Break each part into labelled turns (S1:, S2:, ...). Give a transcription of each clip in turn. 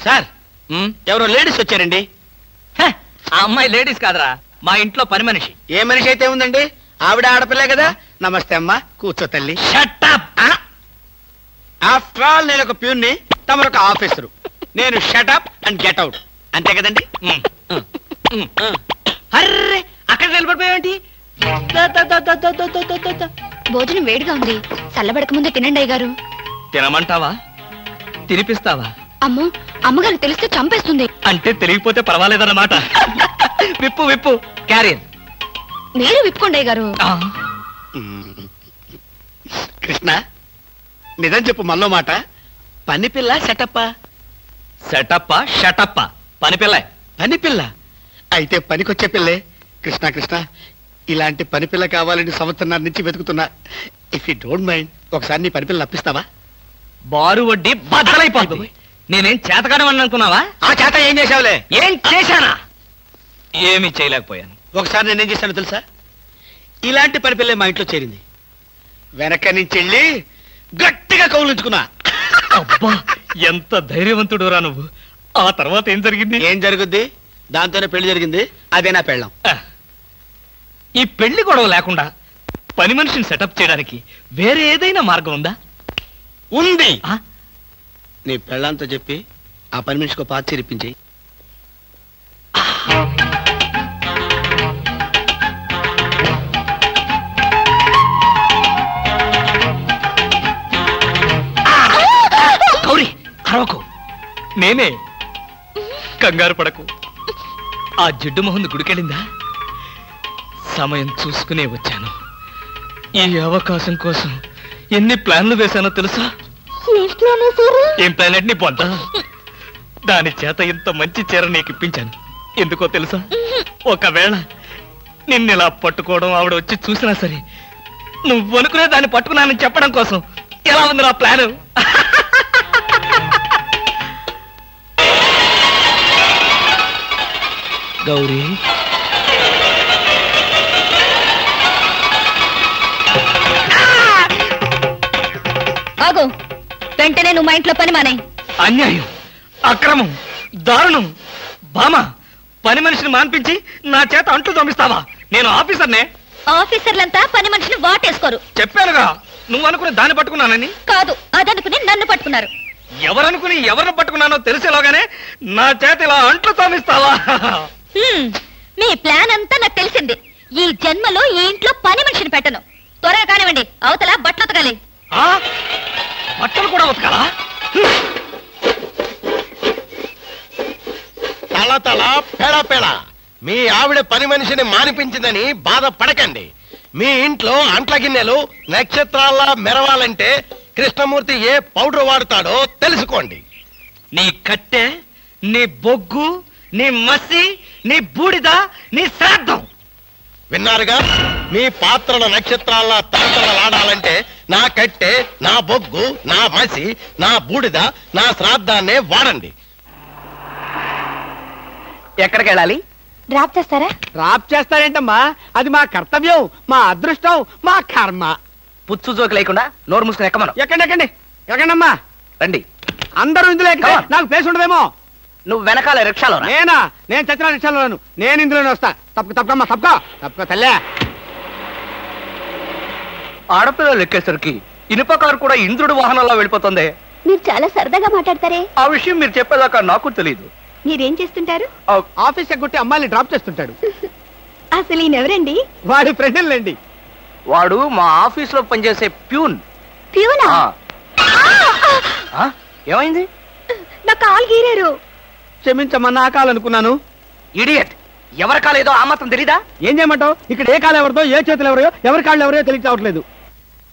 S1: Sir ఎవరో ladies వచ్చారండి.
S2: ఆ అమ్మాయి లేడీస్ కాదురా, మా ఇంట్లో పని మనిషి.
S1: ఏ మనిషి అయితే ఉందండి, ఆవిడ ఆడపిల్లే కదా. నమస్తే అమ్మా, కూర్చో తల్లి.
S2: Shut up.
S1: ఆఫ్టర్ ఆల్ నేను ఒక ప్యూన్ని, తమరొక ఆఫీసరు. నేను షటప్ అండ్ గెట్ అవుట్, అంతే కదండి. అర్రే, అక్కడ నిలబడిపోయావేంటి?
S3: భోజనం వేడిగా ఉంది, చల్లబడక ముందే తినండి అయ్యగారు.
S2: తినమంటావా, తినిపిస్తావా?
S3: అమ్మో, అమ్మగారు తెలిస్తే చంపేస్తుంది.
S2: అంటే తెలియకపోతే పర్వాలేదన్నమాట. విప్పు విప్పు, క్యారియర్.
S3: మీరు విప్పుకోండి అయ్యగారు.
S1: కృష్ణ, నిజం చెప్పు, మళ్ళో మాట. పని పిల్ల సెటప్పా?
S2: సెటప్పా షటప్పా? పని పిల్ల.
S1: పని పిల్ల అయితే పనికొచ్చే పిల్లే. కృష్ణ కృష్ణ, ఇలాంటి పని పిల్ల కావాలని సంవత్సరం నుంచి వెతుకుతున్నా. ఇఫ్ యూ డోంట్ మైండ్, ఒకసారి నీ పని పిల్ల అప్పిస్తావా?
S2: బారు వడ్డీ బద్దలైపోతుంది. నేనేం చేతకాడమని అనుకున్నావా?
S1: ఆ చేత ఏం చేసావులే?
S2: ఏం చేశానా? ఏమీ చేయలేకపోయాను.
S1: ఒకసారి నేనేం చేశాను తెలుసా? ఇలాంటి పని పిల్లే మా ఇంట్లో చేరింది. వెనక నుంచి వెళ్ళి గట్టిగా కౌలించుకున్నా.
S2: అబ్బా, ఎంత ధైర్యవంతుడు రా నువ్వు. ఆ తర్వాత ఏం జరిగింది?
S1: ఏం జరుగుద్ది? దాంతోనే పెళ్లి జరిగింది. అదే నా పెళ్ళం.
S2: ఈ పెళ్లి గొడవ లేకుండా పని మనిషిని సెటప్ చేయడానికి వేరే ఏదైనా మార్గం ఉందా?
S1: ఉంది. నీ పెళ్ళంతో చెప్పి ఆ పని మనిషికి పాత చిరిపించి.
S2: గౌరీ, అరవకు. నేనే. కంగారు పడకు. ఆ జిడ్డు మొహంది గుడికెళ్ళిందా? సమయం చూసుకునే వచ్చాను. ఈ అవకాశం కోసం ఎన్ని ప్లాన్లు వేశానో తెలుసా? ఏం ప్లాన్ అంటే నీ పొంత? దాని చేత ఇంత మంచి చీర నీకు ఇప్పించాను. ఎందుకో తెలుసా? ఒకవేళ నిన్నిలా పట్టుకోవడం ఆవిడ వచ్చి చూసినా సరే, నువ్వు అనుకునే దాన్ని పట్టుకున్నానని చెప్పడం కోసం. ఎలా ఉంది నా ప్లాను? గౌరీ,
S3: ఆగు. వెంటనే నువ్వు మా ఇంట్లో పని మానే.
S2: అన్యాయం, అక్రమం, దారుణం. బామా, పని మనిషిని మాన్పించి నా చేత అంట్లు తోమిస్తావా? నేను ఆఫీసర్నే.
S3: ఆఫీసర్లంతా పని మనిషిని వాటేసుకోరు.
S2: చెప్పానుగా, నువ్వు అనుకుని దాన్ని పట్టుకున్నానని.
S3: కాదు, అదనుకుని నన్ను పట్టుకున్నారు.
S2: ఎవరనుకుని ఎవరిని పట్టుకున్నానో తెలిసేలోగానే నా చేత ఇలా అంట్లు తోమిస్తావా?
S3: మీ ప్లాన్ అంతా నాకు తెలిసింది. ఈ జన్మలో ఈ ఇంట్లో పని మనిషిని పెట్టను. త్వరగా కానివ్వండి, అవతల బట్టలు ఉతకాలి.
S2: బట్టలు కూడా ఉతకాలా?
S4: తల తల పెడ పెడ. మీ ఆవిడ పని మనిషిని మానిపించిందని బాధపడకండి. మీ ఇంట్లో అంట్ల గిన్నెలు నక్షత్రాల్లా మెరవాలంటే కృష్ణమూర్తి ఏ పౌడర్ వాడతాడో తెలుసుకోండి.
S2: నీ కట్టె, నీ బొగ్గు, నీ మసి, నీ బూడిద, నీ శ్రాద్ధం.
S4: విన్నారుగా? మీ పాత్రల నక్షత్రాల్లా తలతలలాడాలంటే నా కట్టె, నా బొగ్గు, నా మసి, నా బూడిద, నా శ్రాద్ధాన్నే వాడండి.
S2: ఎక్కడికి వెళ్ళాలి?
S3: డ్రాప్ చేస్తారా?
S1: డ్రాప్ చేస్తారేంటమ్మా? అది మా కర్తవ్యం, మా అదృష్టం, మా కర్మ.
S2: పుచ్చు జోకి లేకుండా నోరు మూసుకుని ఎక్కమను.
S1: ఎక్కండి ఎక్కండి ఎక్కండమ్మా.
S2: రండి.
S1: అందరూ ఇందులో ఎక్కితే నాకు ప్లేస్ ఉండదేమో.
S2: నువ్వు వెనకాల రిక్షాలో.
S1: నేనా? నేను చచ్చిన రిక్షాలోను. నేను ఇందులోనే వస్తా. తప్పకమ్మా, తప్పక తల్లే.
S2: ఆడపిల్లలు ఎక్కేసరికి ఇనుప కారు కూడా ఇంద్రుడు వాహనంలో వెళ్ళిపోతుంది.
S3: మీరు చాలా సరదాగా మాట్లాడతారే.
S2: ఆ విషయం మీరు చెప్పేదాకా నాకు తెలియదు.
S3: మీరేం చేస్తుంటారు?
S1: ఆఫీస్ ఎగ్గొట్టి అమ్మాయిని డ్రాప్ చేస్తుంటాడు.
S3: అసలు ఈయనెవరండి?
S1: వాడి ఫ్రెండ్లండి.
S2: వాడు మా ఆఫీస్ లో పనిచేసే ప్యూన్.
S3: ప్యూనా?
S2: ఏమైంది?
S3: నా కాలు గీరారు.
S1: క్షమించమ్మా, నా కాలనుకున్నాను.
S2: ఇడియట్, ఎవరి కాలేదో ఆ మాత్రం తెలీదా?
S1: ఏం చేయమంటావు? ఇక్కడ ఏ కాలు ఎవరిదో, ఏ చేతులు ఎవరో, ఎవరి కాళ్ళు ఎవరో తెలియక రావట్లేదు.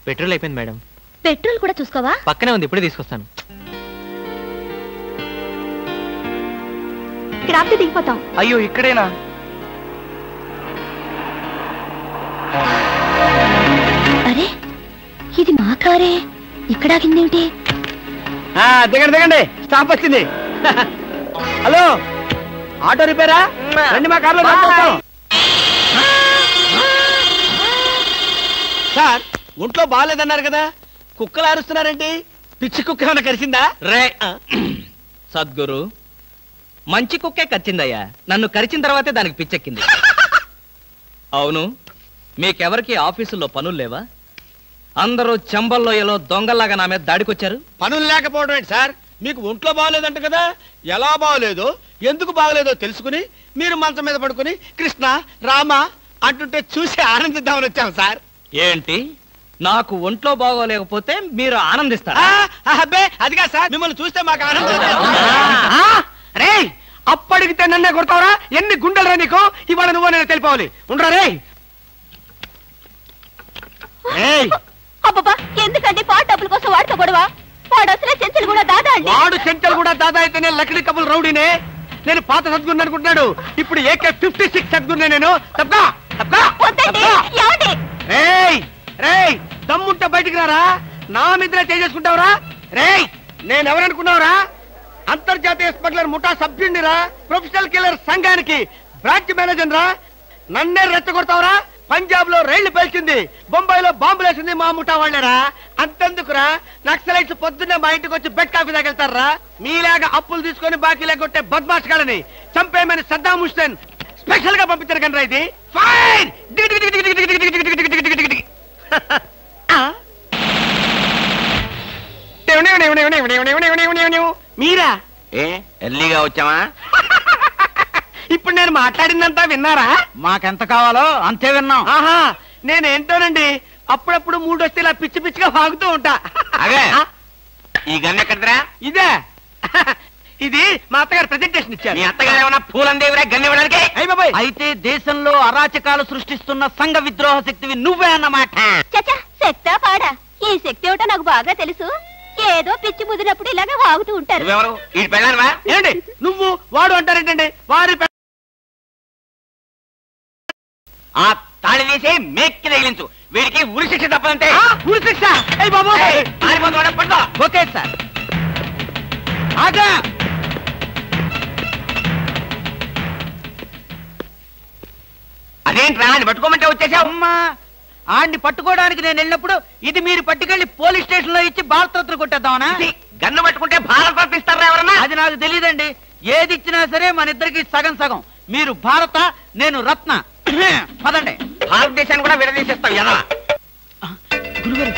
S5: పెట్రోల్ అయిపోయింది మేడం.
S3: పెట్రోల్ కూడా చూసుకోవా?
S5: పక్కనే ఉంది, ఇప్పుడే తీసుకొస్తాను.
S3: ఇక్కడ ఆపితే దిగిపోతాం.
S2: అయ్యో, ఇక్కడేనా?
S3: అరే, ఇది మా కారే. ఇక్కడ ఆగిందేమిటి?
S1: దిగండి దిగండి, స్టాప్ వచ్చింది. హలో, ఆటో రిపేరా? రండి, మా కార్లో సార్. ఒంట్లో బాగాలేదన్నారు కదా, కుక్కలు అరుస్తున్నారేంటి? పిచ్చి కుక్క ఏమైనా కరిసిందా?
S2: రే, సద్గురు, మంచి కుక్కే కరిచిందయ్యా. నన్ను కరిచిన తర్వాతే దానికి పిచ్చెక్కింది. అవును, మీకెవరికి ఆఫీసుల్లో పనులు లేవా? అందరూ చెంబల్లోయలో దొంగల్లాగా నా మీద దాడికొచ్చారు.
S1: పనులు లేకపోవడం ఏంటి సార్? మీకు ఒంట్లో బాగలేదంట కదా, ఎలా బాగలేదో ఎందుకు బాగలేదో తెలుసుకుని మీరు మంచం మీద పడుకుని కృష్ణ రామ అంటుంటే చూసి ఆనందిద్దామని వచ్చాం సార్.
S2: ఏంటి, నాకు ఒంట్లో బాగోలేకపోతే మీరు ఆనందిస్తారా?
S1: అబ్బే అదిగా సార్, మిమ్మల్ని చూస్తే మాకు ఆనందం. రే అప్పడిగితే నన్నే కొడతావరా? ఎన్ని గుండెలరా నీకు? ఇవాళ నువ్వు నేను తెలిపోవాలి. ఉండరా రే.
S3: అబ్బబ్బా, ఎందుకండి పాట డబ్బుల కోసం వాడితో గొడవ? వాడు అసలే చెంచలు కూడా దాదా అండి.
S1: వాడు చెంచలు కూడా దాదా అయితే నేను లక్డీ కబుల్ రౌడీనే. నేను పాత సద్గురు అనుకుంటున్నాడు. ఇప్పుడు AK-56 సద్గురునే నేను. తప్పగా దమ్ముంటే బయటికి రారా. నా మీద చేసుకుంటావురా? రేయ్ నేనెవరనుకున్నావురా? అంతర్జాతీయ స్మగ్లర్ ముఠా సభ్యుడిరా, ప్రొఫెషనల్ కిల్లర్ సంఘానికి బ్రాంచ్ మేనేజర్ రా. నన్నే రెచ్చగొడతావురా? పంజాబ్ లో రైళ్లు పేల్చింది, బొంబాయిలో బాంబులేసింది మా ముఠా వాళ్ళేరా. అంతెందుకురా, నక్సలైట్స్ పొద్దున్నే మా ఇంటికి వచ్చి బెడ్ కాఫీ తాగెళ్తారా. మీలాగా అప్పులు తీసుకొని బాకీ లేకొట్టే బద్మాష్ గాలని చంపేయమని సద్దాం హుస్సేన్ స్పెషల్ గా పంపించారు కనరా. ఇది ఫైన్. మీరా?
S4: ఎల్లీగా వచ్చావా?
S1: ఇప్పుడు నేను మాట్లాడిందంతా విన్నారా?
S5: మాకెంత కావాలో అంతే విన్నాం.
S1: ఆహా, నేనేంటోనండి అప్పుడప్పుడు మూడు వస్తే ఇలా పిచ్చి పిచ్చిగా వాగుతూ ఉంటా.
S4: ఈ గన్ ఎక్కడరా?
S1: ఇదే. ఇది మా అత్తగారు ప్రెజెంటేషన్ ఇచ్చారు.
S4: మీ అత్తగారు ఏమన్నా పూలందేవిరా గన్ ఇవ్వడానికి?
S5: అయితే దేశంలో అరాచకాలు సృష్టిస్తున్న సంఘ విద్రోహ శక్తివి నువ్వే అన్నమాట.
S3: చచ్చా, శక్తా పాడా? ఈ శక్తి ఏమిటో నాకు బాగా తెలుసు. ఏదో పిచ్చి ముదిరినప్పుడు ఇలాగే వాగుతూ ఉంటారు.
S4: నువ్వెవరు? ఈ పెళ్ళానవా?
S1: ఏంటి నువ్వు వాడు అంటారేంటండి? వారి
S4: ఆ తాళి తీసి మేక్కి తగిలించు. వీడికి ఉరి శిక్ష తప్పదంటే.
S1: ఉరి శిక్ష? బాబు
S4: పడుకో.
S5: Okay sir. ఆగా.
S4: అదేంట్రా అని పట్టుకోమంటే వచ్చేసావు?
S5: అమ్మా, ఆడిని పట్టుకోవడానికి నేను వెళ్ళినప్పుడు ఇది మీరు పట్టుకెళ్లి పోలీస్ స్టేషన్ లో ఇచ్చి భారతరత్న కొట్టేద్దామనా?
S4: గన్ను పట్టుకుంటే భారత ఇస్తారా ఎవరన్నా?
S5: అది నాకు తెలియదండి. ఏది ఇచ్చినా సరే మన ఇద్దరికి సగం సగం. మీరు భారత, నేను రత్న. పదండి.
S4: భారతదేశాన్ని కూడా విడదీసేస్తాం ఎలా?
S5: గురుగారు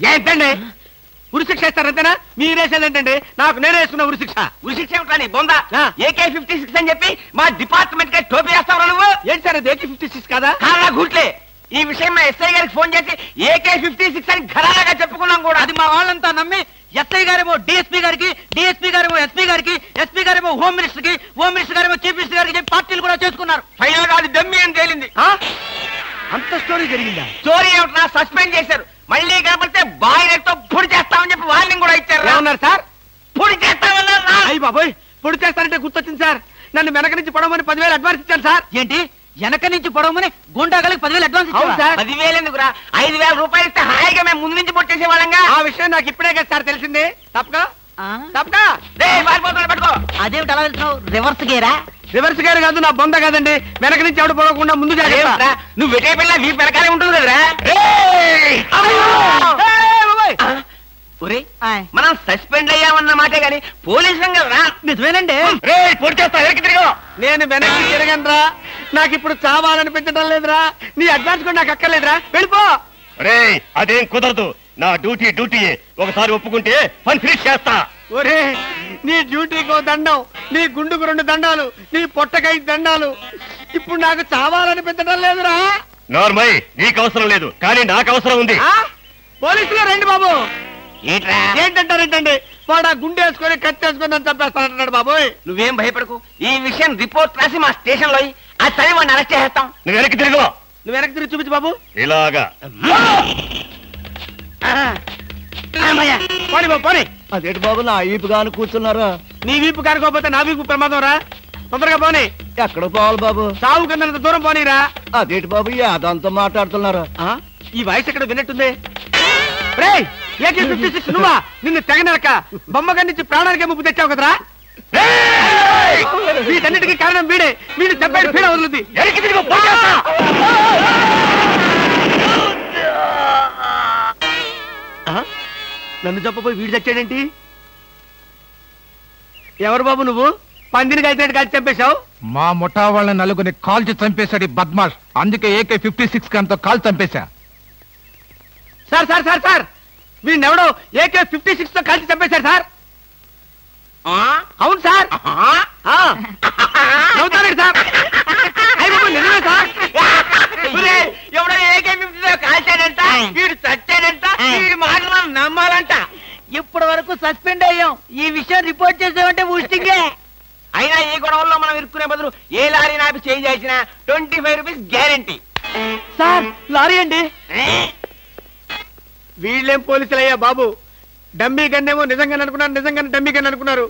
S1: ఏంటండి ఉరిశిక్ష ఇస్తారంతేనా? మీరేసేదేంటండి? నాకు నేనే వేసుకున్న ఉరిశిక్ష.
S4: ఉరిశిక్ష ఏమిటా నీ బొందా? AK-56 అని చెప్పి మా డిపార్ట్మెంట్ కి టోపీ వేస్తావరా నువ్వు?
S1: ఏంటి సార్ అది AK-56 కాదా?
S4: కాదా గుట్లే. ఈ విషయం మా ఎస్ఐ గారికి ఫోన్ చేసి AK-56 అని ఘరాగా చెప్పుకున్నాం కూడా.
S5: అది మా వాళ్ళంతా నమ్మి ఎస్ఐ గారేమో డిఎస్పీ గారికి, డిఎస్పీ గారేమో ఎస్పీ గారికి, ఎస్పీ గారేమో హోమ్ మినిస్టర్ కి, హోమ్ మినిస్టర్ గారేమో చీఫ్ మినిస్టర్ గారికి చెప్పి పార్టీలు కూడా చేసుకున్నారు.
S4: ఫైనల్ గా అది దమ్మి అని తేలింది.
S1: అంత స్టోరీ జరిగిందా?
S4: స్టోరీ ఏమిటా? సస్పెండ్ చేశారు. మళ్ళీ కాబట్టి బాయిలర్తో పొడి చేస్తామని చెప్పి వార్నింగ్ కూడా ఇచ్చారు.
S1: ఏమన్నారు సార్?
S4: పొడి చేస్తామన్నారు.
S1: అయ్యి బాబోయ్, పొడి చేస్తారంటే గుర్తొచ్చింది సార్. నన్ను వెనక నుంచి పడమని 10,000 అడ్వాన్స్ ఇచ్చాను సార్.
S5: ఏంటి, వెనక నుంచి పొడవమని గుండాగలకి 10,000 అడ్వాన్స్
S1: అవును
S5: ఇచ్చావా?
S1: సార్.
S4: 10,000 ఎందుకురా? 5,000 రూపాయలు ఇస్తే హాయిగా మేము ముందు నుంచి పొట్టేసే వాళ్ళంగా.
S1: ఆ విషయం నాకు ఇప్పుడే కదా సార్ తెలిసింది. తప్పగా
S5: ఆ?
S1: తప్పగా
S4: పట్టుకో.
S5: అదేమిటి అలా వెళ్తున్నావు? రివర్స్ గేరా?
S1: రివర్స్ గారు కాదు, నా బొంద కాదండి. వెనక నుంచి ఎవడు పోకుండా ముందు జాగ్రత్త.
S4: అదేమిట్రా? నువ్వు వెటే పిల్ల వీ పెరకాలే ఉంటుంది కదరా? ఒరే,
S5: ఆయ్.
S4: మనం సస్పెండ్ అయ్యామన్న మాటే గాని పోలీసులం కదరా?
S5: నిజమేనండి.
S4: పొడి చేస్తా వెనక్కి తిరిగి.
S1: నేను వెనక్కి తిరగనరా. నాకు ఇప్పుడు చావాలనిపించడం లేదురా. నీ అడ్వాన్స్ కూడా నాకు అక్కర్లేదురా. వెళ్ళిపో.
S4: అదేం కుదరదు. నా డ్యూటీ ఒకసారి ఒప్పుకుంటే పని ఫినిష్ చేస్తా.
S1: ఒరే, నీ డ్యూటీకో దండం, నీ గుండుకు 2 దండాలు, నీ పొట్టకై దండాలు. ఇప్పుడు నాకు చావాలనిపించడం లేదురా.
S4: నార్మల్ నీకు అవసరం లేదు, కానీ నాకు అవసరం ఉంది.
S1: పోలీసులు రండి బాబు.
S4: ఏంట్రా?
S1: ఏంటంటారేంటండి? వాడు ఆ గుండె వేసుకొని కత్తి వేసుకొని నన్ను చంపేస్తానంటున్నాడు బాబోయ్.
S4: నువ్వేం భయపడకు. ఈ విషయం రిపోర్ట్ రాసి మా స్టేషన్ లో ఆ తల్లి వాడిని అరెస్ట్ చేస్తాం. నువ్వు వెనక్కి తిరుగు.
S1: నువ్వు వెనక్కి తిరిగి చూపించు బాబు.
S4: ఇలాగా
S1: పోనీ బాబు పోనీ.
S5: అదేంటి బాబు నా ఈపుగాను కూర్చున్నారా?
S1: నీ వీపు కానుకోకపోతే నా వీపు ప్రమాదం రా. తొందరగా పోనీ.
S5: ఎక్కడ పోవాలి బాబు?
S1: సాగు కింద దూరం పోనీరా.
S5: అదేంటి బాబు అదంతా మాట్లాడుతున్నారా?
S1: ఈ వాయిస్ ఎక్కడ విన్నట్టుంది? రేయ్, AK-56 నువ్వా? నిన్ను తెగనరక బొమ్మగా నుంచి ప్రాణానికే ముప్పు తెచ్చావు కదరా. వీటన్నిటికీ కారణం వీడే. వీడు చెప్పాడు పీడ వదులుద్ది. నన్ను చెప్పపోయి వీడు చచ్చాడేంటి? ఎవరు బాబు నువ్వు? పందిని కలిసినట్టు కలిసి చంపేశావు.
S6: మా ముఠా వాళ్ళ నలుగురిని కాల్చి చంపేశాడు ఈ బద్మాష్. అందుకే AK-56 గన్తో కాల్ చంపేశా.
S1: సార్ సార్ సార్ సార్ వీడినెవడో AK-56 తో కలిసి చంపేశారు సార్. అవును సార్. నవ్వుతారండి సార్. నిజమే సార్.
S5: ఎవడో AK-50 కాల్చాడంట, వీడు చచ్చాడంట, వీడి మాటలు నమ్మాలంట. ఇప్పటి వరకు సస్పెండ్ అయ్యాం. ఈ విషయం రిపోర్ట్ చేసామంటే ఊస్టింగే. అయినా ఈ గొడవల్లో మనం ఇరుక్కునే బదులు ఏ లారీ నాపి చేంజ్ చేసినా 25 రూపీస్ గ్యారెంటీ.
S1: సార్ లారీ అండి. వీళ్ళేం పోలీసులయ్యా బాబు? డమ్మీ గన్నేమో నిజంగానే అనుకున్నారు, నిజంగానే డమ్మీ గన్ అనుకున్నారు.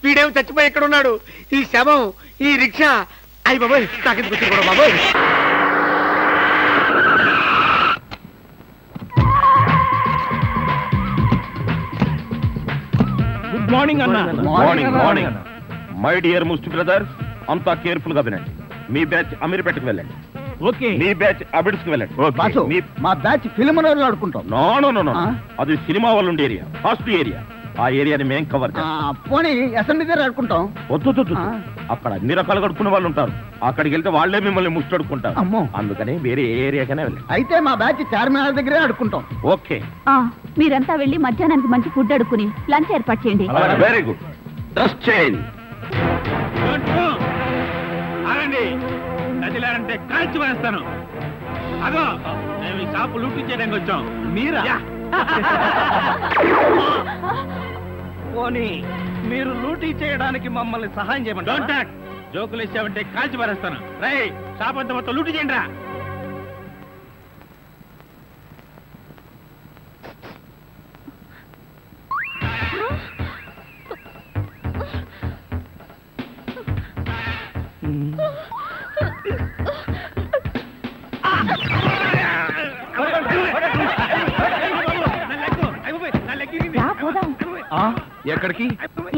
S1: వీడేమో చచ్చిపోయి ఎక్కడ ఉన్నాడు? ఈ శవం, ఈ రిక్షా. అయ్యి బాబోయ్, నాకెందుకు వచ్చి కూడా బాబోయ్.
S6: గుడ్ మార్నింగ్ అన్న.
S7: Morning morning. మై డియర్ ముస్టి బ్రదర్స్, అంతా కేర్ఫుల్ గా వినండి. మీ బ్యాచ్ అమీర్పేటకు వెళ్ళండి.
S6: ఓకే.
S7: మీ బ్యాచ్ అబిడ్స్ కి వెళ్ళండి.
S6: మా బ్యాచ్ ఫిల్మ్ ఆడుకుంటాం.
S7: నో నో నో నో, అది సినిమా వాళ్ళు ఉండే ఏరియా, ఫాస్ట్ ఏరియా. ఆ ఏరియాని మేం కవర్ చేస్తాం.
S6: పోనీ అసెంబ్లీ దగ్గర ఆడుకుంటాం.
S7: వద్దు, అక్కడ అన్ని రకాలు కడుక్కునే వాళ్ళు ఉంటారు. అక్కడికి వెళ్తే వాళ్లే మిమ్మల్ని ముష్టి అడుక్కుంటారు.
S6: అమ్మో.
S7: అందుకని వేరే ఏరియాకనే వెళ్ళండి.
S6: అయితే మా బ్యాచ్ చార్మినార్ దగ్గరే ఆడుకుంటాం.
S7: ఓకే,
S3: మీరంతా వెళ్ళి మధ్యాహ్నానికి మంచి ఫుడ్ అడుక్కుని లంచ్ ఏర్పాటు చేయండి.
S7: Very good. Dress change.
S6: కదిలారంటే కాల్చి వేస్తాను. అదో మేము ఈ షాపు లూటీ చేయడానికి వచ్చాం. మీరా? పోనీ మీరు లూటీ చేయడానికి మమ్మల్ని సహాయం చేయమంటారు. జోకులు ఇచ్చామంటే కాల్చి పారేస్తాను. రై, షాప్ అంతా మొత్తం లూటీ చేయండి రా. ఎక్కడికి?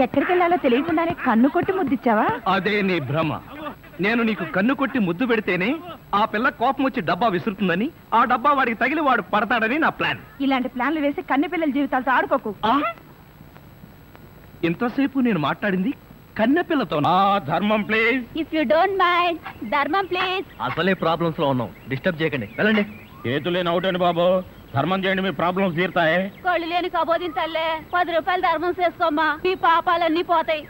S3: ఎక్కడికి వెళ్ళాలో తెలియకుండానే కన్ను కొట్టి ముద్దిచ్చావా?
S2: అదే నీ భ్రమ. నేను నీకు కన్ను కొట్టి ముద్దు పెడితేనే ఆ పిల్ల కోపం వచ్చి డబ్బా విసురుతుందని, ఆ డబ్బా వాడికి తగిలి వాడు పడతాడని నా ప్లాన్.
S3: ఇలాంటి ప్లాన్లు వేసి కన్నె పిల్లల జీవితాలతో ఆడుకోకు.
S2: ఇంతసేపు నేను మాట్లాడింది కన్నెపిల్లతో.
S7: ధర్మం please.
S3: If you don't mind, ధర్మం ప్లీజ్.
S2: అసలే ప్రాబ్లమ్స్ లో ఉన్నాం, డిస్టర్బ్ చేయకండి, వెళ్ళండి.
S7: చేతులేని అవుటండి బాబు, ధర్మం చేయండి, మీ ప్రాబ్లమ్స్ తీరుతాయి.
S3: కోళ్ళు లేని కబోదింతల్లే 10 రూపాయలు ధర్మం చేసుకోమ్మా, మీ పాపాలన్నీ పోతాయి.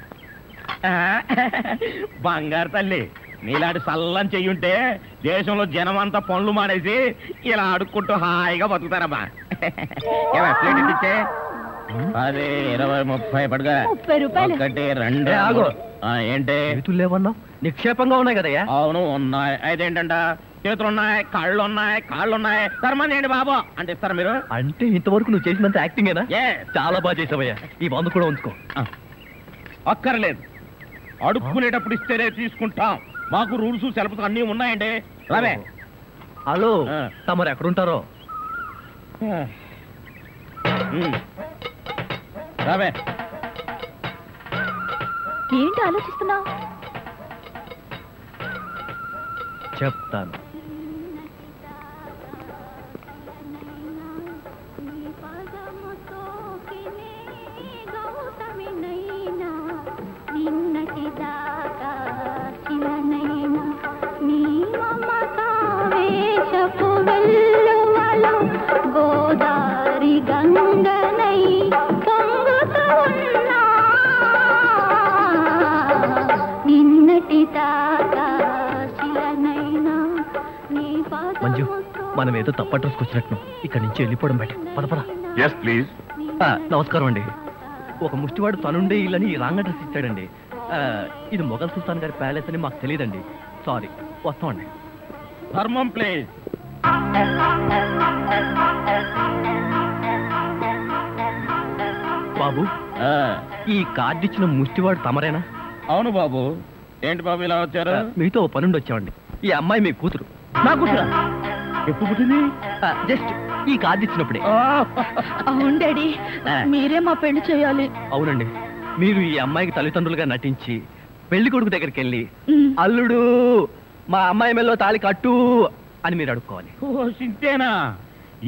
S7: బంగారు తల్లి, నీలాంటి సల్లం చెయ్యుంటే దేశంలో జనం అంతా పనులు మానేసి ఇలా అడుక్కుంటూ హాయిగా బతుకుతారమ్మా. ప్లేట్ ఇచ్చే 10, 20, 30 పడగా.
S3: 30 రూపాయలు.
S7: 1, 2.
S2: ఆగు.
S7: ఏంటి?
S2: చేతులు లేవన్నావు, నిక్షేపంగా ఉన్నాయి కదయ్యా.
S7: అవును ఉన్నాయి. అయితే ఏంటంట, చేతులున్నాయి, కాళ్ళున్నాయి, ధర్మం చేయండి బాబు అంటే ఇస్తారా మీరు?
S2: అంటే ఇంతవరకు నువ్వు చేసినంత యాక్టింగేనా? చాలా బాగా చేసావయ్యా. ఈ బంధు కూడా ఉంచుకో.
S7: అక్కర్లేదు, అడుక్కునేటప్పుడు ఇస్తేనే తీసుకుంటాం. మాకు రూల్స్ సెలవులు అన్నీ ఉన్నాయండి. రావే.
S2: హలో, తమరు ఎక్కడుంటారో?
S7: రావే.
S3: ఏంటి ఆలోచిస్తున్నావు?
S2: చెప్తాను.
S3: గోదారి గంగనై పొంగుతూ ఉన్నా నిన్నటి దాకా శిలనైనా నీ
S2: మంజు, మనం ఏదో తప్ప అడ్రస్కి వచ్చినట్టు ఇక్కడి నుంచి వెళ్ళిపోవడం బయట. పద పద.
S7: Yes please.
S2: నమస్కారం అండి. ఒక ముష్టివాడు తనుండే ఇల్లని రాంగ్ అడ్రస్ ఇచ్చాడండి. ఇది మొఘల్ సుల్తాన్ గారి ప్యాలెస్ అని మాకు తెలియదండి. సారీ, వస్తామండి.
S7: ధర్మం ప్లీజ్.
S2: బాబు, ఈ కార్డు ఇచ్చిన ముష్టివాడు తమరేనా?
S7: అవును బాబు. ఏంటి బాబు ఇలా వచ్చారు?
S2: మీతో ఓ పనుండి వచ్చామండి. ఈ అమ్మాయి మీ కూతురు.
S7: నా కూతురా? ఎప్పుడు పుట్టింది?
S2: జస్ట్ ఈ కార్డు ఇచ్చినప్పుడే.
S3: అవును డాడీ, మీరే మా పెళ్లి చేయాలి.
S2: అవునండి, మీరు ఈ అమ్మాయికి తల్లిదండ్రులుగా నటించి పెళ్లి కొడుకు దగ్గరికి వెళ్ళి అల్లుడు మా అమ్మాయి మెల్లో తాళి కట్టు అని మీరు అడుక్కోవాలి.
S7: ఓ సింతేనా?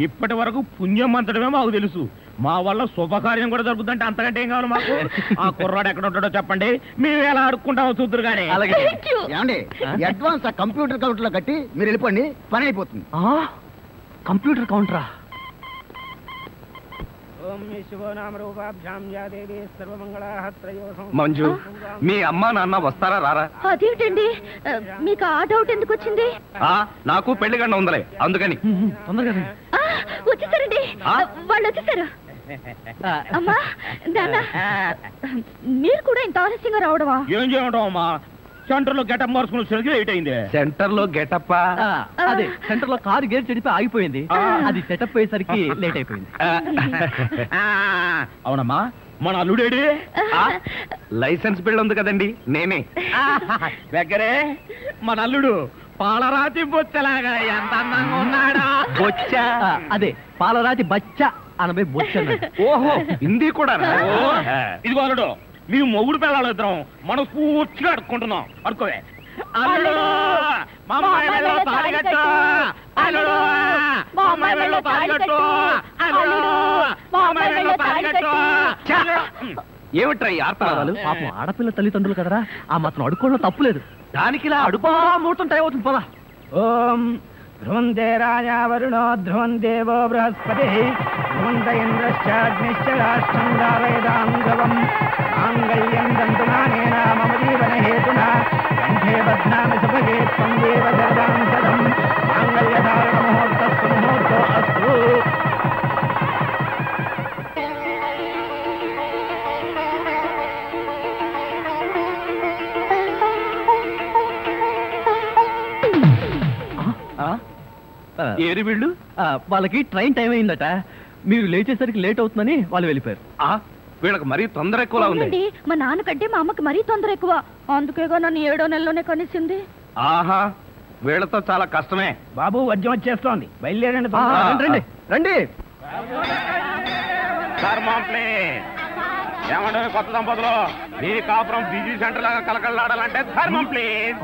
S7: ఇప్పటి వరకు పుణ్యం అంతటమే మాకు తెలుసు. మా వల్ల శుభకార్యం కూడా జరుగుతుందంటే అంతకంటే ఏం కావాలి మాకు? ఆ కుర్రాడు ఎక్కడ ఉంటాడో చెప్పండి, మేము ఎలా అడుక్కుంటామో చూద్దరు కానీ.
S1: ఏమండి అడ్వాన్స్ ఆ కంప్యూటర్ కౌంటర్ లో కట్టి మీరు వెళ్ళిపోండి, పని అయిపోతుంది. కంప్యూటర్ కౌంటరా?
S6: మంజు, మీ అమ్మా నాన్న వస్తారా రారా?
S3: అదేమిటండి మీకు ఆ డౌట్ ఎందుకు వచ్చింది?
S6: నాకు పెళ్లి గంట ఉందలే, అందుకని.
S1: తొందరగా
S3: వచ్చేసారండి, వాళ్ళు వచ్చేసారు. అమ్మా నాన్న, మీరు కూడా ఇంత ఆలస్యంగా రావడమా?
S7: ఏం చేయమంటావు అమ్మా, సెంటర్ లో గెటప్ మార్చుకుని లేట్ అయింది.
S6: సెంటర్ లో గెటప్?
S1: అదే సెంటర్ లో కారు గేర్ చెడిపి ఆగిపోయింది, అది సెటప్ అయ్యేసరికి లేట్ అయిపోయింది.
S7: అవునమ్మా, మన అల్లుడేడి?
S6: లైసెన్స్ బిల్ ఉంది కదండి, నేనే.
S7: దగ్గరే మన అల్లుడు పాలరాతి బొచ్చలాగా ఎంత అందంగా ఉన్నాడా.
S1: బొచ్చ? అదే పాలరాతి బచ్చ అనబై బొచ్చ.
S6: ఓహో, హిందీ కూడా?
S7: ఇదిగో అల్లుడు, మేము మొగుడు పిల్లలు ఇద్దరం మనం పూర్తిగా అడుక్కుంటున్నాం. అడుకోవే. అల్లుడు, మా అమ్మాయి వెళ్ళో తాళి కట్టు. అల్లుడు, మా అమ్మాయి వెళ్ళో తాళి కట్టు. అల్లుడు, మా అమ్మాయి వెళ్ళో తాళి కట్టు.
S6: ఏమిట్రా ఈ ఆర్తనాదాలు?
S1: పాపం ఆడపిల్ల తల్లిదండ్రులు కదరా, ఆ మాత్రం అడుక్కోవడం తప్పులేదు. దానికి ఇలా అడుపా ముహూర్తం టైం అవుతుంది పదా.
S7: ఓం ధ్రువందే రాజా వరుణో ధ్రువం దేవో బృహస్పతి ధ్రువంత ఇంద్రశ్చాగ్నిశ్చ రాష్ట్రం ధారయతాం ధ్రువం మాంగళ్యం దంతునానేన మమ జీవన హేతునా కంఠే బధ్నామి సుభగే త్వం దేవ జగదాం సదం మాంగళ్యధారణ ముహూర్తస్తు ముహూర్తో అస్తు.
S6: ఏరి వీళ్ళు?
S1: వాళ్ళకి ట్రైన్ టైం అయిందట, మీరు లేచేసరికి లేట్ అవుతుందని వాళ్ళు వెళ్ళిపోయారు.
S6: వీళ్ళకి మరీ తొందర ఎక్కువలా ఉంది.
S3: మా నాన్నకంటే మా అమ్మకి మరీ తొందర ఎక్కువ, అందుకేగా నన్ను 7వ నెలలోనే కనిసింది.
S6: ఆహా, వీళ్ళతో చాలా కష్టమే.
S7: బాబు వద్యం వచ్చేస్తోంది, బయలుదేరండి.
S1: రండి రండి.
S7: ఏమంటే కొత్త దంపతులు, మీ కాపురం బిజీ సెంటర్ లాగా కలకలాడాలంటే ధర్మం ప్లీజ్.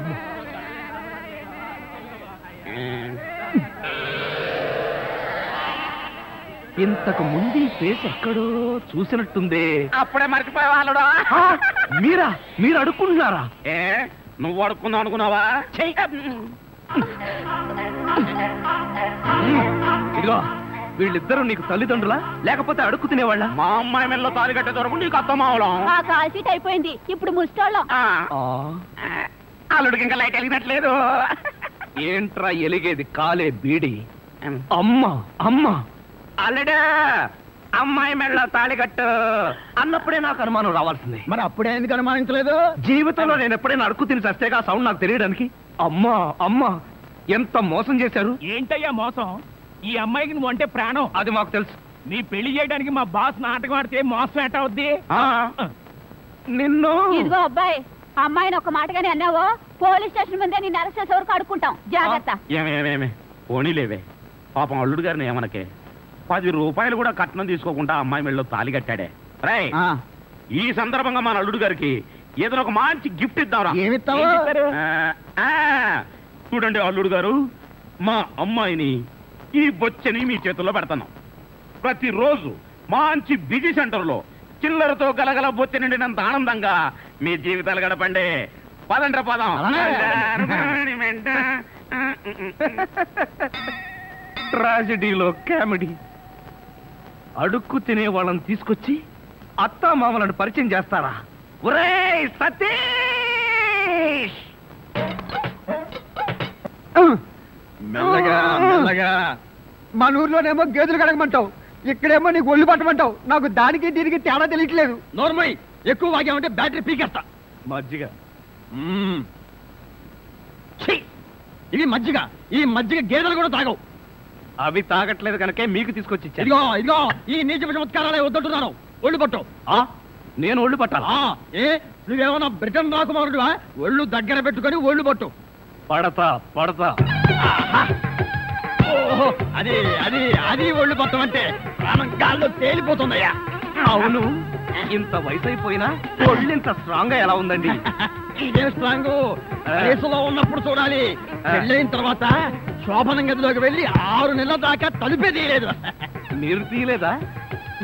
S6: ఇంతకు ముందు ఈ ఫేస్ ఎక్కడో చూసినట్టుంది.
S7: అప్పుడే మర్చిపోయే వాళ్ళుడా.
S6: మీరు అడుక్కుంటున్నారా?
S7: ఏ నువ్వు అడుక్కుందాం అనుకున్నావా?
S6: ఇదిగో, వీళ్ళిద్దరూ నీకు తల్లిదండ్రులా లేకపోతే అడుక్కు తినేవాళ్ళ?
S7: మా అమ్మాయి మెల్లో తాలి కట్టే దొరకు నీకు అత్తమావలం.
S3: ఆ కాల్ సీట్ అయిపోయింది, ఇప్పుడు ముస్టాళ్ళం.
S7: అల్లుడికి ఇంకా లైట్ వెలిగినట్లేదు.
S6: ఏంట్రా ఎలిగేది? కాలే బీడి. అమ్మా అమ్మా,
S7: అల్లుడు అమ్మాయి మెళ్ళ తాళి కట్టు
S6: అన్నప్పుడే నాకు అనుమానం రావాల్సింది.
S1: మరి అప్పుడే ఎందుకు అనుమానించలేదు?
S6: జీవితంలో నేను ఎప్పుడైనా అడుక్కు తిని చస్తేగా సౌండ్ నాకు తెలియడానికి. అమ్మా అమ్మా, ఎంత మోసం చేశారు.
S7: ఏంటయ్యా మోసం? ఈ అమ్మాయికి నువ్వు అంటే ప్రాణం.
S6: అది మాకు తెలుసు.
S7: నీ పెళ్లి చేయడానికి మా బాస్ నాటకం ఆడితే మోసం ఎట్ట అవుద్ది?
S6: నిన్ను
S3: ఇదిగో అబ్బాయి, అమ్మాయిని ఒక మాటగానే అన్నావో పోలీస్ స్టేషన్ ముందే నేను అరెస్ట్ చేసే వరకు అడుక్కుంటాం, జాగ్రత్త.
S7: ఏమేమేమే పోనీలేవే, పాపం అల్లుడు గారిని ఏమనకే. 10 రూపాయలు కూడా కట్నం తీసుకోకుండా అమ్మాయి మెళ్ళలో తాళి కట్టాడే. రై, ఈ సందర్భంగా మన అల్లుడు గారికి ఏదైనా ఒక మంచి గిఫ్ట్ ఇద్దాంరా.
S1: ఏమిస్తావు?
S7: చూడండి అల్లుడు గారు, మా అమ్మాయిని ఈ బొచ్చని మీ చేతుల్లో పెడతాను. ప్రతిరోజు మంచి బిజీ సెంటర్లో చిల్లరతో గలగల బొచ్చ నిండినంత ఆనందంగా మీ జీవితాలు గడపండి. పదండ్ర పదం.
S6: ట్రాజడీలో కామెడీ. అడుక్కు తినే వాళ్ళని తీసుకొచ్చి అత్తా మామలను పరిచయం చేస్తారా? ఒరేయ్ సతీష్!
S1: మెల్లగా మెల్లగా. మన ఊర్లోనేమో గేదెలు కడగమంటావు, ఇక్కడేమో నీకు ఒళ్ళు పట్టమంటావు. నాకు దానికి దీనికి తేడా తెలియట్లేదు. నోర్మై, ఎక్కువ వాగామంటే బ్యాటరీ పీకేస్తా.
S6: మజ్జిగ.
S1: ఇది మజ్జిగ. ఈ మజ్జిగ గేదెలు కూడా తాగవు.
S6: అవి తాగట్లేదు కనుకే మీకు తీసుకొచ్చి ఇచ్చాను.
S1: ఇదిగో ఇదిగో, ఈ నీచ చమత్కారాలే వద్దంటున్నాను. ఒళ్ళు పట్టు.
S6: నేను ఒళ్ళు పట్టాలా?
S1: ఏ నువ్వేమన్నా బ్రిటన్ రాకుమారుడువా? ఒళ్ళు దగ్గర పెట్టుకొని ఒళ్ళు పట్టు.
S6: పడతా పడతా.
S1: ఓహో, అది అది అది ఒళ్ళు పట్టం అంటే ప్రాణం గాల్లో తేలిపోతుందయ్యా.
S6: అవును,
S7: ఇంత వయసు అయిపోయినా ఒళ్ళు ఇంత స్ట్రాంగ్ గా ఎలా ఉందండి?
S6: ఇదే స్ట్రాంగ్ వయసులో ఉన్నప్పుడు చూడాలి, పెళ్ళైన తర్వాత శోభనం గదిలోకి వెళ్ళి 6 నెలల దాకా తలుపే తీయలేదు.
S7: మీరు తీయలేదా?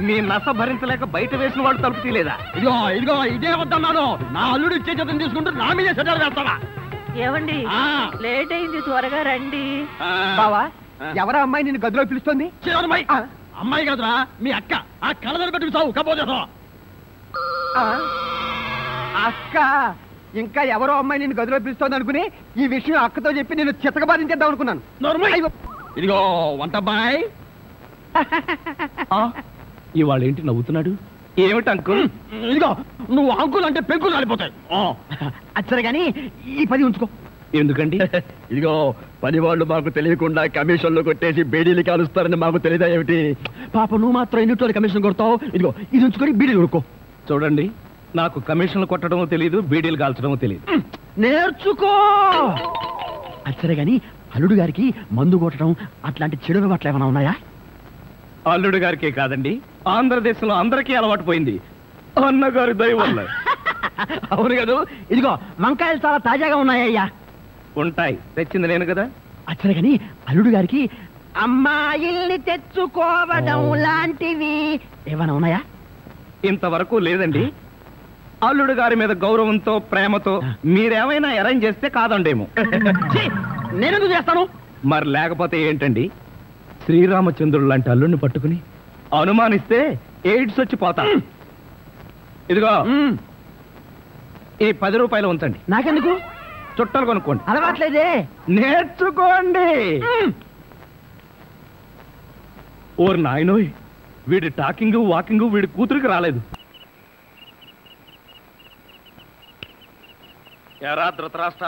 S7: మీ నస భరించలేక బయట వేసిన వాళ్ళు తలుపు తీయలేదా?
S6: ఇదిగో ఇదే వద్దన్నాను. నా అల్లుడు ఇచ్చే చేతం తీసుకుంటూ నా మీదే సెటర్ వేస్తావా?
S5: ఏమండి లేట్ అయింది, త్వరగా రండి.
S6: బావా, ఎవరా అమ్మాయి నిన్ను గదిలో పిలుస్తుంది? అమ్మాయి కాదురా, మీ అక్క. ఆ కళ్ళ పెట్టి సావు కపోతేసా అక్క. ఇంకా ఎవరో అమ్మాయి నిన్ను గదిలో పిలుస్తోంది అనుకుని ఈ విషయం అక్కతో చెప్పి నేను చితకబాధించేద్దాం అనుకున్నాను. ఇదిగో వంటబ్బాయ్.
S7: ఇవాళ ఏంటి నవ్వుతున్నాడు? ఏమిటి అంకుల్?
S6: ఇదిగో నువ్వు అంకుల్ అంటే పెంకులు రాలిపోతాయి. అచ్చరే గాని ఈ 10 ఉంచుకో.
S7: ఎందుకండి?
S6: ఇదిగో పని వాళ్ళు మాకు తెలియకుండా కమిషన్లు కొట్టేసి బేడీలు కాలుస్తారని మాకు తెలియదా ఏమిటి? పాప నువ్వు మాత్రం ఎన్నిట్లో కమిషన్ కొడతావు. ఇదిగో ఇది ఉంచుకొని బీడీలు కొడుకో.
S7: చూడండి, నాకు కమిషన్లు కొట్టడమో తెలియదు, బీడీలు కాల్చడమో తెలియదు.
S6: నేర్చుకో. అచ్చరే గాని అల్లుడు గారికి మందు కొట్టడం అట్లాంటి చెడు అలవాట్లు ఏమైనా ఉన్నాయా?
S7: అల్లుడు గారికే కాదండి, ఆంధ్రదేశంలో అందరికీ అలవాటు పోయింది అన్నగారి దయ వల్ల.
S6: అవును కదా. ఇదిగో వంకాయలు చాలా తాజాగా ఉన్నాయ్యా.
S7: ఉంటాయి, తెచ్చింది నేను కదా.
S6: అచ్చరే గాని అల్లుడు గారికి అమ్మాయిల్ని తెచ్చుకోవడం లాంటివి ఏమైనా ఉన్నాయా?
S7: ఇంతవరకు లేదండి. అల్లుడు గారి మీద గౌరవంతో ప్రేమతో మీరేమైనా అరేంజ్ చేస్తే కాదండేమో.
S6: నేనెందుకు చేస్తాను?
S7: మరి లేకపోతే ఏంటండి? శ్రీరామచంద్రుడు లాంటి అల్లుడిని పట్టుకుని అనుమానిస్తే ఎయిడ్స్ వచ్చి పోతా. ఇదిగో ఈ 10 రూపాయలు ఉంచండి.
S6: నాకెందుకు?
S7: చుట్టలు కొనుక్కోండి.
S6: అలవాట్లేదే.
S7: నేర్చుకోండి. ఓర్ నాయనోయ్, వీడి టాకింగ్ వాకింగ్ వీడి కూతురికి రాలేదు. ఎరా ధృతరాష్ట్ర,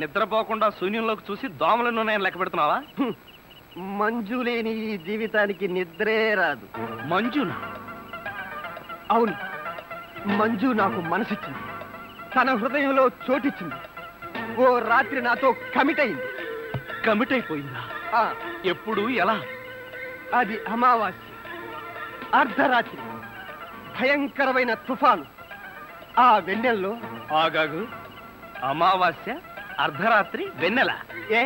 S7: నిద్రపోకుండా శూన్యంలోకి చూసి దోమలను నేను లెక్క పెడుతున్నావా?
S1: మంజు లేని ఈ జీవితానికి నిద్రే రాదు.
S7: మంజునా?
S1: అవును, మంజు నాకు మనసిచ్చింది, తన హృదయంలో చోటిచ్చింది. ఓ రాత్రి నాతో కమిట్ అయింది.
S7: కమిట్ అయిపోయిందా? ఎప్పుడు, ఎలా?
S1: అది అమావాస్య, అర్ధరాత్రి, భయంకరమైన తుఫాను. ఆ వెన్నెల్లో
S7: ఆగాగు. అమావాస్య, అర్ధరాత్రి, వెన్నెల.
S1: ఏ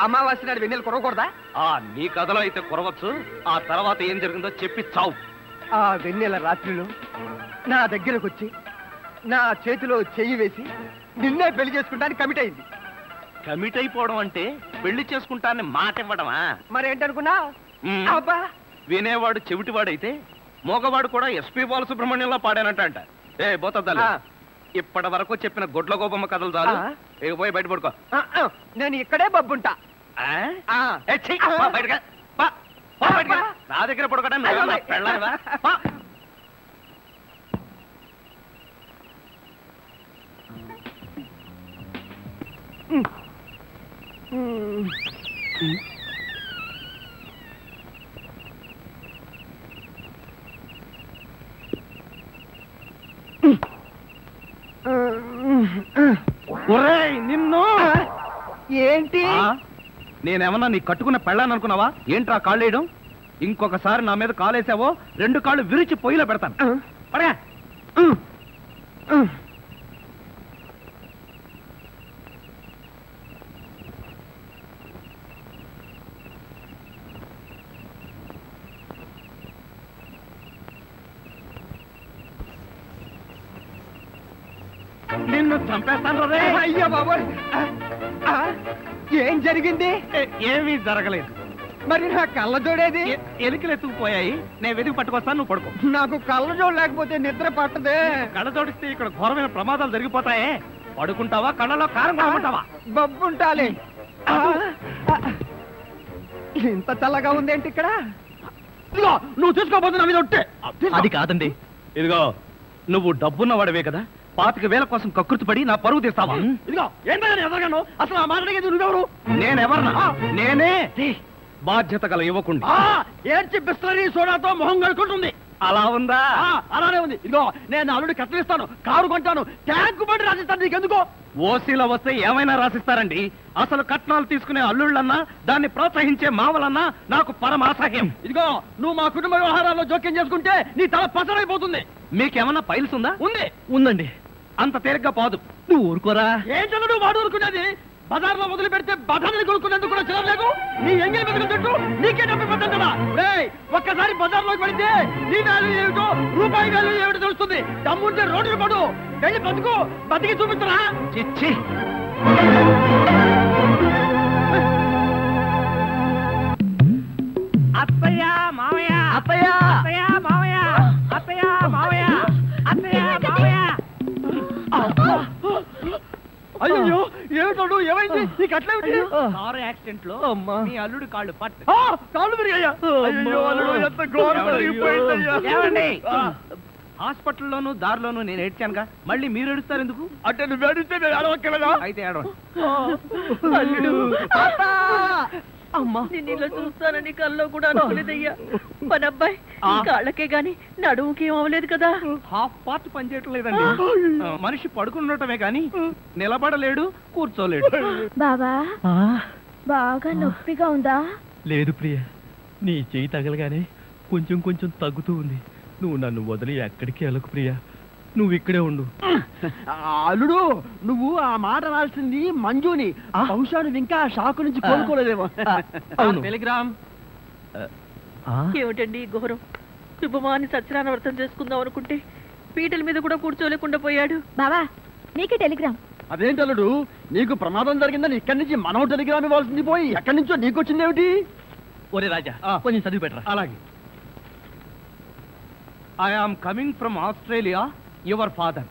S1: అమావాస్య నాడు వెన్నెల కురవకూడదా?
S7: నీ కథలో అయితే కురవచ్చు. ఆ తర్వాత ఏం జరిగిందో చెప్పి చావు.
S1: ఆ వెన్నెల రాత్రిలో నా దగ్గరకు వచ్చి నా చేతిలో చెయ్యి వేసి నిన్నే పెళ్లి చేసుకుంటానికి కమిట్ అయింది.
S7: కమిట్ అయిపోవడం అంటే పెళ్లి చేసుకుంటానని మాట ఇవ్వడమా?
S1: మరేంటనుకున్నా? అబ్బా,
S7: వినేవాడు చెవిటివాడైతే మోగవాడు కూడా ఎస్పీ బాలసుబ్రహ్మణ్యంలో పాడానంట. ఏ బోతద్దాలు, ఇప్పటి వరకు చెప్పిన గొడ్ల గోపమ్మ కథలు చాలు. పోయి బయట పడుకో.
S1: నేను ఇక్కడే బబ్బుంటా.
S7: నా దగ్గర పడుకోవడం పెళ్ళావా?
S6: నిన్ను
S1: ఏంటి?
S7: నేనేమన్నా నీ కట్టుకున్న పెళ్ళాను అనుకున్నావా? ఏంట్రా కాళ్ళేయడం? ఇంకొకసారి నా మీద కాలేసావో 2 కాళ్ళు విరిచి పొయ్యిలో పెడతాను. పడగా.
S6: నిన్ను చంపేస్తాను రే.
S1: అయ్యో బాబోయ్, ఏం జరిగింది?
S7: ఏమీ జరగలేదు.
S1: మరి నా కళ్ళ జోడేది?
S7: ఎలికలు ఎత్తుకుపోయాయి. నేను వెతికి పట్టుకొస్తాను, నువ్వు పడుకో.
S1: నాకు కళ్ళ జోడు లేకపోతే నిద్ర పట్టదే.
S7: కళ్ళ జోడిస్తే ఇక్కడ ఘోరమైన ప్రమాదాలు జరిగిపోతాయే. పడుకుంటావా, కళ్ళలో కారం కాకుంటావా?
S1: బబ్బుంటాలి. ఇంత చల్లగా ఉందేంటి ఇక్కడ?
S6: ఇదిగో నువ్వు తీసుకోబోతు నా మీద ఒట్టే.
S7: అది కాదండి. ఇదిగో, నువ్వు డబ్బున్న వాడవే కదా, 25,000 కోసం కకృతి పడి నా పరువు తీస్తావా?
S6: ఇదిగో ఏంటని ఎదగాను? అసలు ఆ మాట్లాడేది నువ్వెవరు?
S7: నేనెవరన్నా? నేనే బాధ్యత గల యువకుండి.
S6: ఏడ్చి బిస్లరీ సోడాతో మొహం కడుకుంటుంది.
S7: అలా ఉందా?
S6: అలానే ఉంది. ఇదిగో నేను అల్లుడు కట్టలిస్తాను, కారు కొంటాను, ట్యాంకు బండి రాసిస్తాను. నీకెందుకో? ఓసీలో వస్తే ఏమైనా రాసిస్తారండి. అసలు కట్నాలు తీసుకునే అల్లుళ్ళన్నా దాన్ని ప్రోత్సహించే మామలన్నా నాకు పరమ అసహ్యం. ఇదిగో నువ్వు మా కుటుంబ వ్యవహారాల్లో జోక్యం చేసుకుంటే నీ తల పసరైపోతుంది. మీకేమన్నా ఫైల్స్ ఉందా? ఉందండి. అంత తేలిగ్గా పోదు. నువ్వు ఊరుకోరా. ఏంటో నువ్వు వాడు ఊరుకునేది? బజార్లో మొదలు పెడితే బజార్ని కొనుక్కునేందుకు కూడా చిరలేదు. నీ ఎంగిలి బతుకుతుంటూ నీకే డబ్బు పడ్డం కదా. ఒక్కసారి బజార్లోకి పడితే నీ వాల్యూ ఏమిటో రూపాయి వాల్యూ ఏమిటో తెలుస్తుంది. దమ్ముంటే రోడ్డు పడు, వెళ్ళి బతుకు, బతికి చూపించరా. చిచ్చి అత్తయ్య మావయ్య, అత్తయ్య అత్తయ్య మావయ్య, అత్తయ్య మావయ్య, అత్తయ్య మావయ్య. అయ్యో ఏమిటో ఏమైంది? నీకు అట్లేమిటి? కారు యాక్సిడెంట్ లో మీ అల్లుడు కాళ్ళు పట్టు. కాళ్ళు విరిగాయా? అయ్యో అల్లుడు ఎంత ఘోరం జరిగిపోయిందయ్యా. ఏమండి హాస్పిటల్లోనూ దారిలోనూ నేను ఏడ్చానుగా, మళ్ళీ మీరు ఏడుస్తారు ఎందుకు? అంటే నువ్వు ఏడిస్తే నేను ఏడవక్కలేదా? అయితే ఏడవండి.
S8: అమ్మా నేను ఇలా చూస్తానని కల్లో కూడా అనుకోలేదయ్యా. మన అబ్బాయి కాళ్ళకే గాని నడుముకి ఏం అవ్వలేదు కదా.
S6: హాఫ్ పార్ట్ పనిచేయటం లేదండి. మనిషి పడుకుండటమే గాని నిలబడలేడు, కూర్చోలేడు.
S3: బాబా బాగా నొప్పిగా ఉందా?
S6: లేదు ప్రియ, నీ చెయ్యి తగలగానే కొంచెం కొంచెం తగ్గుతూ ఉంది. నువ్వు నన్ను వదిలి ఎక్కడికి వెళ్ళకు ప్రియ, నువ్వు ఇక్కడే ఉండు.
S5: అల్లుడు నువ్వు ఆ మాట రాల్సింది మంజుని. బహుశా నువ్వు ఇంకా షాకు నుంచి కోలుకోలేదేమో.
S6: అవును. టెలిగ్రామ్.
S8: ఏమిటండి ఘోరం? శుభమాని సత్యనారాయణ వ్రతం చేసుకుందాం అనుకుంటే పీటల మీద కూడా కూర్చోలేకుండా పోయాడు.
S3: బాబా నీకే టెలిగ్రామ్.
S5: అదేంటి అల్లుడు, నీకు ప్రమాదం జరిగిందని ఇక్కడి నుంచి మనం టెలిగ్రామ్ ఇవ్వాల్సింది పోయి ఎక్కడి నుంచో నీకు వచ్చింది ఏమిటి?
S6: ఒరే రాజా కొంచెం చదివి పెట్టరా. అలాగే. I am coming from Australia, your father.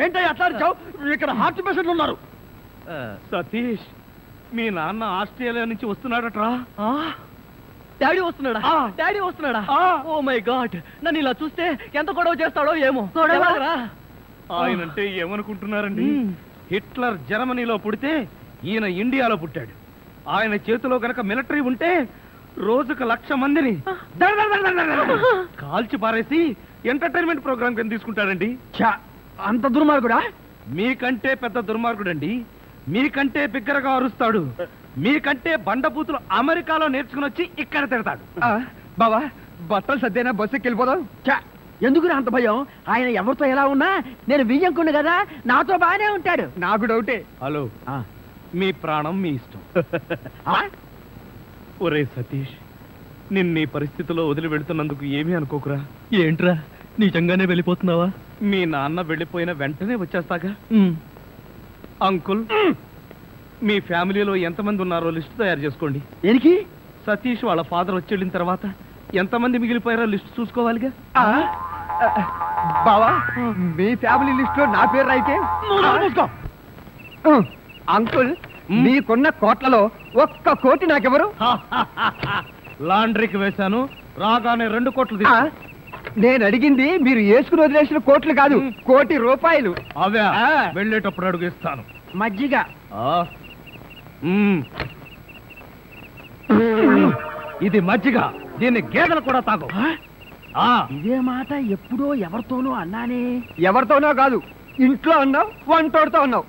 S5: ఏంటో అట్లా అరిచావు? ఇక్కడ హార్ట్ పేషెంట్లు ఉన్నారు.
S6: సతీష్, మీ నాన్న ఆస్ట్రేలియా నుంచి వస్తున్నాడట్రా.
S8: డాడీ వస్తున్నాడా? డాడీ వస్తున్నాడా? ఓ మై గాడ్, నన్ను ఇలా చూస్తే ఎంత గొడవ చేస్తాడో ఏమో.
S6: ఆయనంటే ఏమనుకుంటున్నారండి? హిట్లర్ జర్మనీలో పుడితే ఈయన ఇండియాలో పుట్టాడు. ఆయన చేతిలో గనక మిలిటరీ ఉంటే రోజుకు 1,00,000 మందిని కాల్చి పారేసి ఎంటర్టైన్మెంట్ ప్రోగ్రామ్ కింద తీసుకుంటాడండి.
S5: అంత దుర్మార్గుడా?
S6: మీకంటే పెద్ద దుర్మార్గుడండి. మీకంటే బిగ్గరగా అరుస్తాడు. మీకంటే బండబూతులు అమెరికాలో నేర్చుకుని వచ్చి ఇక్కడ తిడతాడు.
S5: బావా బట్టలు సర్దేనా బస్సుకి వెళ్ళిపోదాం. ఎందుకు అంత భయం? ఆయన ఎవరితో ఎలా ఉన్నా నేను వియ్యంకుండు కదా, నాతో బాగానే ఉంటాడు. నాకు డౌటే.
S6: హలో, మీ ప్రాణం మీ ఇష్టం. ఒరే సతీష్, నిన్న పరిస్థితిలో వదిలి వెళ్తున్నందుకు ఏమీ అనుకోకురా.
S2: ఏంట్రా నిజంగానే వెళ్ళిపోతున్నావా?
S6: మీ నాన్న వెళ్ళిపోయిన వెంటనే వచ్చేస్తాగా. అంకుల్, మీ ఫ్యామిలీలో ఎంతమంది ఉన్నారో లిస్ట్ తయారు చేసుకోండి.
S5: దేనికి?
S6: సతీష్ వాళ్ళ ఫాదర్ వచ్చి వెళ్ళిన తర్వాత ఎంతమంది మిగిలిపోయారో లిస్ట్ చూసుకోవాలిగా.
S5: బావా మీ ఫ్యామిలీ లిస్ట్ లో నా పేరు రాయితే అంకుల్, మీకున్న కోట్లలో 1 కోటి నాకెవరు?
S6: లాండ్రీకి వేశాను, రాగానే 2 కోట్లు తీసుకో.
S5: నేను అడిగింది మీరు వేసుకుని వదిలేసిన కోట్లు కాదు, 1 కోటి రూపాయలు.
S6: అవే వెళ్ళేటప్పుడు అడుగు ఇస్తాను.
S5: మజ్జిగ.
S6: ఇది మజ్జిగ, దీన్ని గేదెలు కూడా తాగు.
S5: ఇదే మాట ఎప్పుడో ఎవరితోనో అన్నానే. ఎవరితోనో కాదు, ఇంట్లో అన్నావు, వంటోడుతో అన్నావు.